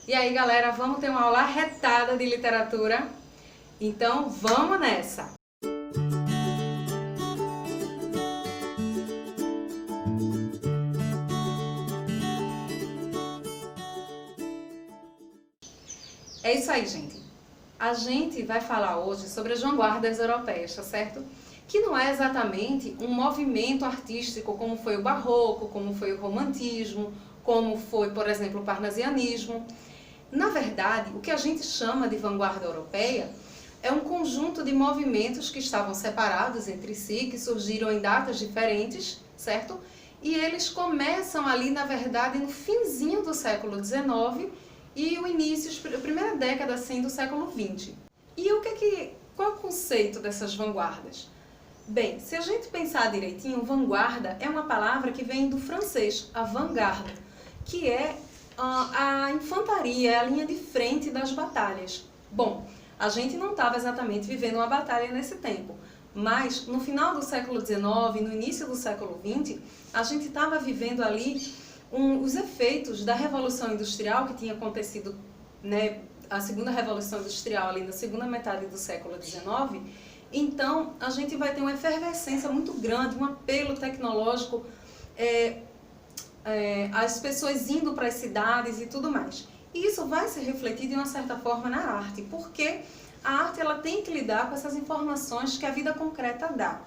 E aí, galera, vamos ter uma aula retada de literatura? Então, vamos nessa! É isso aí, gente. A gente vai falar hoje sobre as vanguardas europeias, tá certo? Que não é exatamente um movimento artístico como foi o barroco, como foi o romantismo, como foi, por exemplo, o parnasianismo. Na verdade, o que a gente chama de vanguarda europeia é um conjunto de movimentos que estavam separados entre si, que surgiram em datas diferentes, certo? E eles começam ali, na verdade, no finzinho do século XIX e o início, a primeira década assim, do século XX. E qual é o conceito dessas vanguardas? Bem, se a gente pensar direitinho, vanguarda é uma palavra que vem do francês, avant-garde, que é a infantaria, é a linha de frente das batalhas. Bom, a gente não estava exatamente vivendo uma batalha nesse tempo, mas no final do século XIX, no início do século XX, a gente estava vivendo ali os efeitos da Revolução Industrial que tinha acontecido, né, a segunda Revolução Industrial ali na segunda metade do século XIX. Então, a gente vai ter uma efervescência muito grande, um apelo tecnológico, as pessoas indo para as cidades e tudo mais. E isso vai se refletir de uma certa forma na arte, porque a arte ela tem que lidar com essas informações que a vida concreta dá.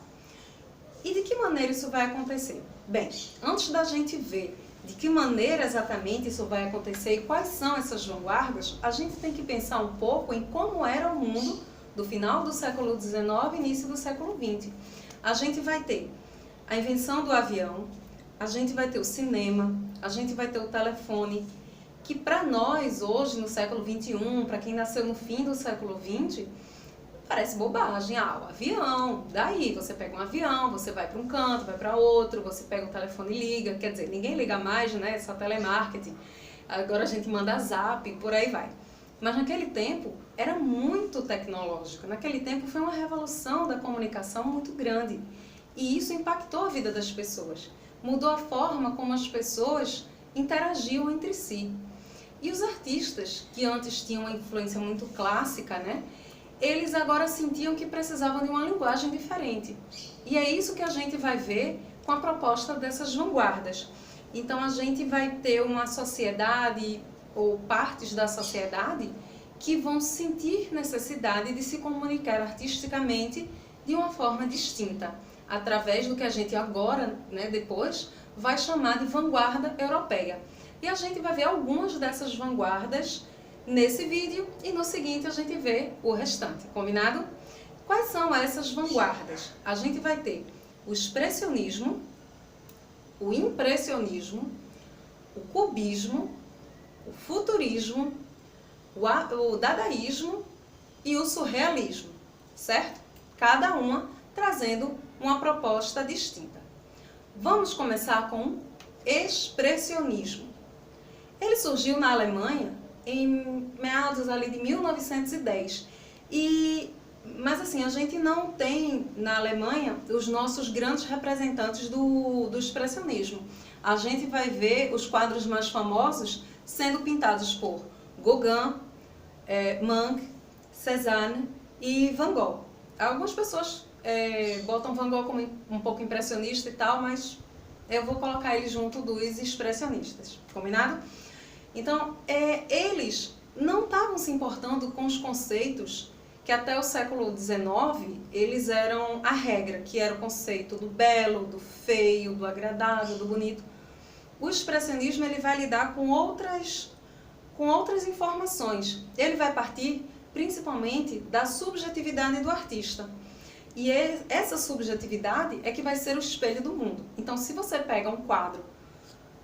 E de que maneira isso vai acontecer? Bem, antes da gente ver de que maneira exatamente isso vai acontecer e quais são essas vanguardas, a gente tem que pensar um pouco em como era o mundo do final do século XIX e início do século XX. A gente vai ter a invenção do avião, a gente vai ter o cinema, a gente vai ter o telefone, que para nós hoje no século XXI, para quem nasceu no fim do século XX, parece bobagem. Ah, o avião, daí você pega um avião, você vai para um canto, vai para outro, você pega o telefone e liga, quer dizer, ninguém liga mais, né? É só telemarketing. Agora a gente manda zap, por aí vai. Mas naquele tempo era muito tecnológico. Naquele tempo foi uma revolução da comunicação muito grande. E isso impactou a vida das pessoas. Mudou a forma como as pessoas interagiam entre si. E os artistas, que antes tinham uma influência muito clássica, né? Eles agora sentiam que precisavam de uma linguagem diferente. E é isso que a gente vai ver com a proposta dessas vanguardas. Então a gente vai ter uma sociedade ou partes da sociedade que vão sentir necessidade de se comunicar artisticamente de uma forma distinta, através do que a gente agora, né, depois, vai chamar de vanguarda europeia. E a gente vai ver algumas dessas vanguardas nesse vídeo e no seguinte a gente vê o restante, combinado? Quais são essas vanguardas? A gente vai ter o expressionismo, o impressionismo, o cubismo, o futurismo, o dadaísmo e o surrealismo, certo? Cada uma trazendo uma proposta distinta. Vamos começar com o expressionismo. Ele surgiu na Alemanha em meados ali de 1910. Mas assim, a gente não tem na Alemanha os nossos grandes representantes do expressionismo. A gente vai ver os quadros mais famosos sendo pintados por Gauguin, Munch, Cézanne e Van Gogh. Algumas pessoas botam Van Gogh como um pouco impressionista e tal, mas eu vou colocar ele junto dos expressionistas, combinado? Então, eles não estavam se importando com os conceitos que até o século XIX eles eram a regra, que era o conceito do belo, do feio, do agradável, do bonito. O expressionismo ele vai lidar com outras informações. Ele vai partir principalmente da subjetividade do artista. E essa subjetividade é que vai ser o espelho do mundo. Então, se você pega um quadro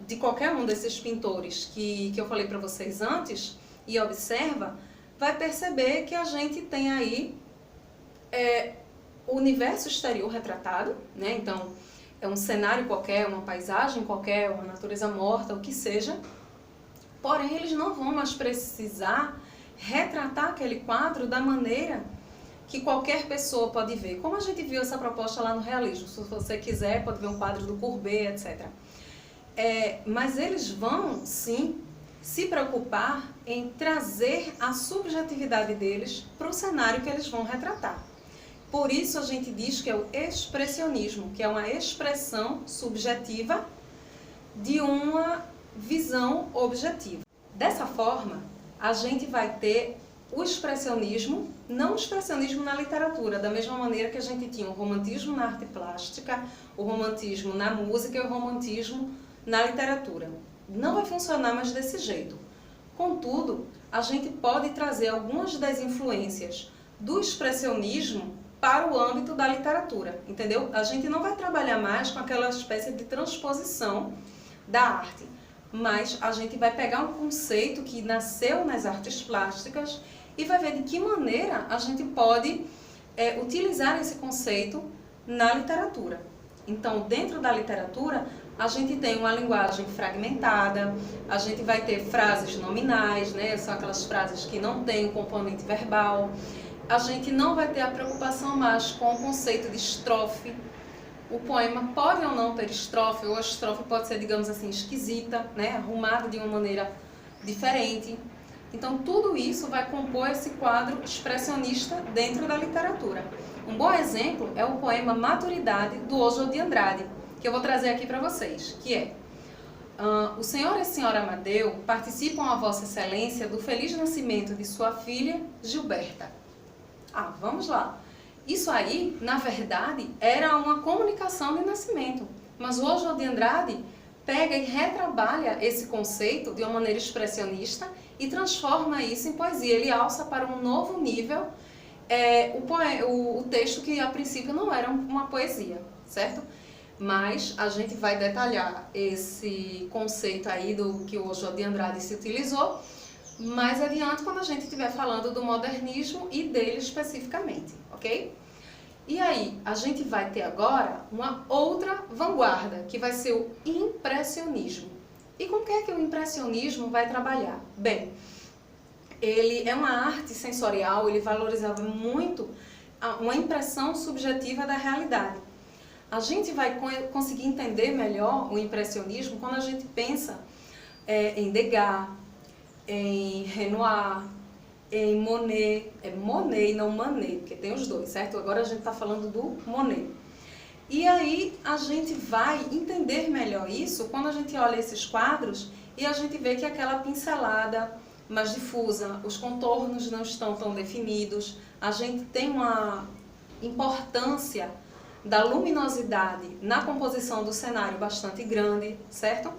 de qualquer um desses pintores que eu falei para vocês antes e observa, vai perceber que a gente tem aí o universo exterior retratado, né? Então, é um cenário qualquer, uma paisagem qualquer, uma natureza morta, o que seja. Porém, eles não vão mais precisar retratar aquele quadro da maneira que qualquer pessoa pode ver. Como a gente viu essa proposta lá no realismo. Se você quiser, pode ver um quadro do Courbet, etc. Mas eles vão, sim, se preocupar em trazer a subjetividade deles para o cenário que eles vão retratar. Por isso a gente diz que é o expressionismo, que é uma expressão subjetiva de uma visão objetiva. Dessa forma, a gente vai ter o expressionismo, não o expressionismo na literatura, da mesma maneira que a gente tinha o romantismo na arte plástica, o romantismo na música e o romantismo na literatura. Não vai funcionar mais desse jeito. Contudo, a gente pode trazer algumas das influências do expressionismo para o âmbito da literatura, entendeu? A gente não vai trabalhar mais com aquela espécie de transposição da arte, mas a gente vai pegar um conceito que nasceu nas artes plásticas e vai ver de que maneira a gente pode utilizar esse conceito na literatura. Então, dentro da literatura, a gente tem uma linguagem fragmentada, a gente vai ter frases nominais, né? São aquelas frases que não têm um componente verbal. A gente não vai ter a preocupação mais com o conceito de estrofe. O poema pode ou não ter estrofe, ou a estrofe pode ser, digamos assim, esquisita, né? Arrumada de uma maneira diferente. Então, tudo isso vai compor esse quadro expressionista dentro da literatura. Um bom exemplo é o poema Maturidade, do Oswald de Andrade, que eu vou trazer aqui para vocês, que é: o senhor e a senhora Amadeu participam a vossa excelência do feliz nascimento de sua filha Gilberta. Vamos lá. Isso aí, na verdade, era uma comunicação de nascimento, mas o Oswald de Andrade pega e retrabalha esse conceito de uma maneira expressionista e transforma isso em poesia. Ele alça para um novo nível o texto que a princípio não era uma poesia, certo? Mas a gente vai detalhar esse conceito aí do que o Oswald de Andrade se utilizou mais adiante, quando a gente estiver falando do modernismo e dele especificamente, ok? E aí, a gente vai ter agora uma outra vanguarda, que vai ser o impressionismo. E com o que é que o impressionismo vai trabalhar? Bem, ele é uma arte sensorial, ele valorizava muito uma impressão subjetiva da realidade. A gente vai conseguir entender melhor o impressionismo quando a gente pensa em Degas, em Renoir, em Monet. É Monet e não Manet, porque tem os dois, certo? Agora a gente está falando do Monet. E aí a gente vai entender melhor isso quando a gente olha esses quadros e a gente vê que aquela pincelada mais difusa, os contornos não estão tão definidos, a gente tem uma importância da luminosidade na composição do cenário bastante grande, certo?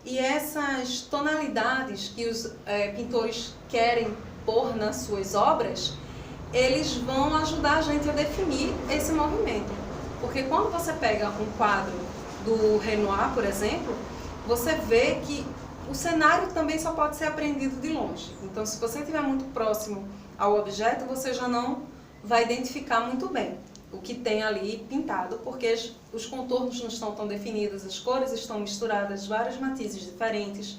E essas tonalidades que os pintores querem pôr nas suas obras, eles vão ajudar a gente a definir esse movimento. Porque quando você pega um quadro do Renoir, por exemplo, você vê que o cenário também só pode ser apreendido de longe. Então, se você estiver muito próximo ao objeto, você já não vai identificar muito bem o que tem ali pintado, porque os contornos não estão tão definidos, as cores estão misturadas, vários matizes diferentes,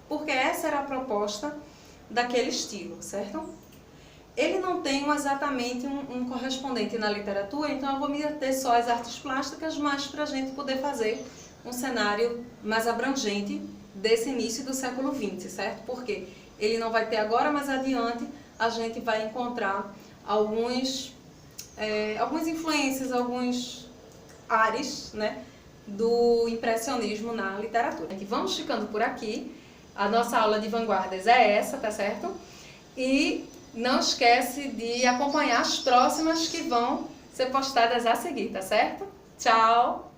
porque essa era a proposta daquele estilo, certo? Ele não tem exatamente um correspondente na literatura, então eu vou me ater só às artes plásticas, mas para a gente poder fazer um cenário mais abrangente desse início do século XX, certo? Porque ele não vai ter agora, mas adiante a gente vai encontrar algumas influências, alguns ares, né, do impressionismo na literatura. Vamos ficando por aqui. A nossa aula de vanguardas é essa, tá certo? E não esquece de acompanhar as próximas que vão ser postadas a seguir, tá certo? Tchau!